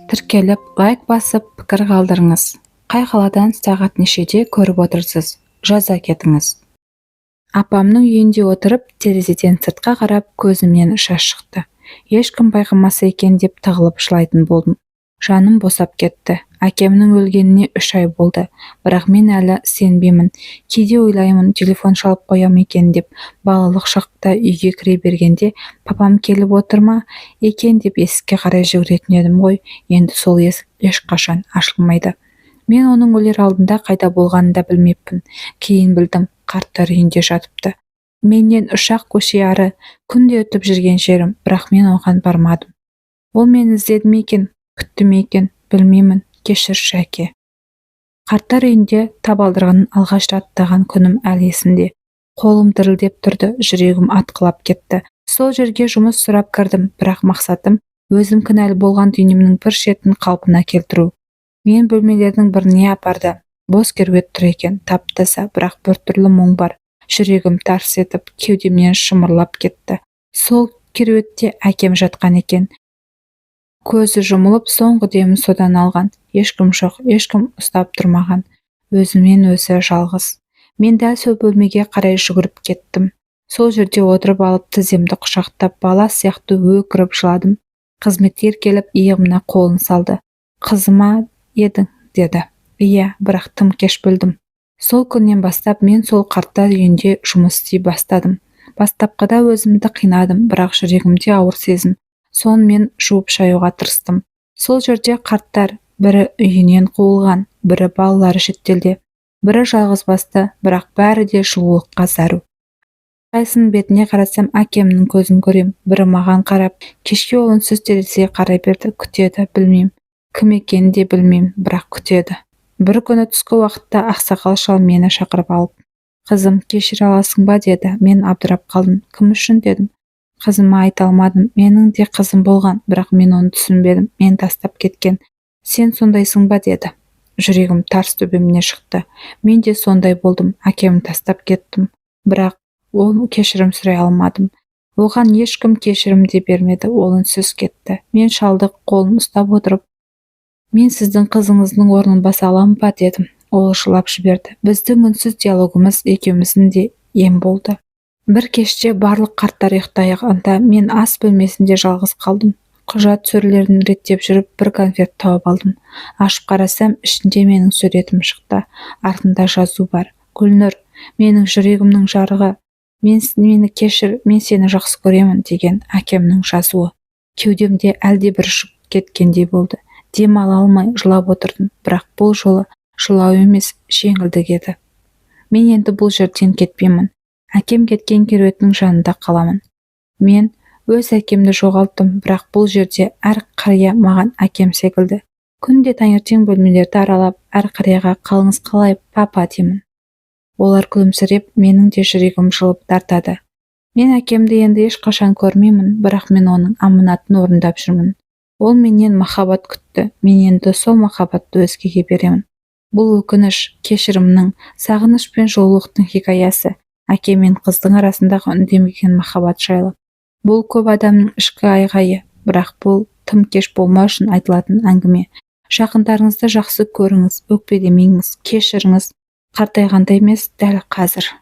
Тіркеліп, лайк басып, пікір қалдырыңыз. Қай қаладан сағат нешеде көріп отырсыз? Жаза кетіңіз. Апамның үйінде отырып, терезеден сыртқа қарап, көзімнен жас шықты. Ешкім байқамаса екен деп тығылып жылайтын болдым. Жаным босап кетті. Әкемнің өлгеніне 3 ай болды, бірақ мен әлі сенбеймін. Кейде ойлаймын, телефон шалып қоям екен деп. Балалық шақта үйге кіре бергенде, папам келіп отыр ма екен деп есікке қарай жүгіретін едім ғой. Енді сол есік ешқашан ашылмайды. Мен оның өлер алдында қайда болғанын да білмеппін. Кейін білдім, қарттар үйінде жатыпты. Менен ұшақ көше ары, күнде өтіп жүрген жерім, бірақ мен оған бармадым. Ол мені іздеді ме екен, күтті ме екен, білмеймін. Кешірші әке. Қарттар үйінде табалдырығын алғаш аттаған күнім әлі есімде. Қолым дірілдеп тұрды, жүрегім атқылап кетті. Сол жерге жұмыс сұрап кірдім, бірақ мақсатым өзім кінәлі болған дүниемнің бір шетін қалпына келтіру. Мен бөлмелердің біріне апарды. Бос кереует тұр екен, тап-таза, бірақ біртүрлі мұң бар. Жүрегім тарс етіп, кеудемнен шымырлап кетті. Сол кереуетте әкем жатқан екен. Көзі жұмылып, соңғы демін содан алған. Ешкім жоқ, ешкім ұстап тұрмаған. Өзімен өзі жалғыз. Мен дәл сол бөлмеге қарай жүгіріп кеттім. Сол жерде отырып алып, тіземді құшақтап, бала сияқты өкіріп жыладым. Қызметкер келіп, иығымна қолын салды. Қызыма едің, деді. Иә, бірақ тым кеш білдім. Сол күннен бастап мен сол қарттар үйінде жұмыс істей бастадым. Бастапқыда өзімді қинадым, бірақ жүрегімде ауыр сезім. Сон мен жуып шаюға тырыстым. Сол жерде қарттар, бірі үйінен қуылған, бірі балалары шетелде, бірі жалғыз басты, бірақ бәрі де жылулыққа зәру. Қайсының бетіне қарасам, әкемнің көзін көрем. Бірі маған қарап, кешке ол үнсіз терезеге қарай берді, күтеді, білмеймін. Кім екенін де білмеймін, бірақ күтеді. Бір күні түскі уақытта ақсақал шал мені шақырып алып, қызым, кешіре аласың ба деді. Мен абдырап қалдым. Кім үшін дедім. Қызыма айта алмадым. Менің де қызым болған, бірақ мен оны түсінбедім. Мен тастап кеткен. Сен сондайсың ба деді. Жүрегім тарс төбемне шықты. Мен де сондай болдым. Әкемді тастап кеттім. Бірақ ол кешірім сұрай алмадым. Оған ешкім кешірім де бермеді. Ол үнсіз кетті. Мен шалды қолын ұстап отырып, мен сіздің қызыңыздың орнын баса аламын ба дедім. Ол жылап жіберді. Біздің үнсіз диалогымыз екеуміздің де ем болды. Бір кеште барлық қарттар ұйықтағанда мен ас бөлмесінде жалғыз қалдым. Құжат сөрелерін реттеп жүріп, бір конверт тауып алдым. Ашып қарасам, ішінде менің суретім шықты. Артында жазу бар. Гүлнұр, менің жүрегімнің жарығы. Мені кешір, мен сені жақсы көремін деген әкемнің жазуы. Кеудемде әлде бір ұшып кеткендей болды. Дем ала алмай жылап отырдым, бірақ бұл жолы жылау емес, жеңілдік еді. Мен енді бұл жерден кетпеймін. Әкем кеткен кереуеттің жанында қаламын. Мен өз әкемді жоғалттым, бірақ бұл жерде әр қария маған әкем секілді. Күнде таңертең бөлмелерді аралап, әр қарияға қалыңыз қалай, папа деймін. Олар күлімсіреп, менің де жүрегім жылып тартады. Мен әкемді енді ешқашан көрмеймін, бірақ мен оның аманатын орындап жүрмін. Ол менен махаббат күтті, мен енді сол махаббатты өзгеге беремін. Бұл өкініш, кешірімнің, сағыныш пен жылулықтың хикаясы. Әке мен қыздың арасындағы үндемеген махаббат жайлы. Бұл көп адамның ішкі айғайы, бірақ бұл тым кеш болмау үшін айтылатын әңгіме. Жақындарыңызды жақсы көріңіз, өкпелемеңіз, кешіріңіз. Қартайғанда емес, дәл қазір.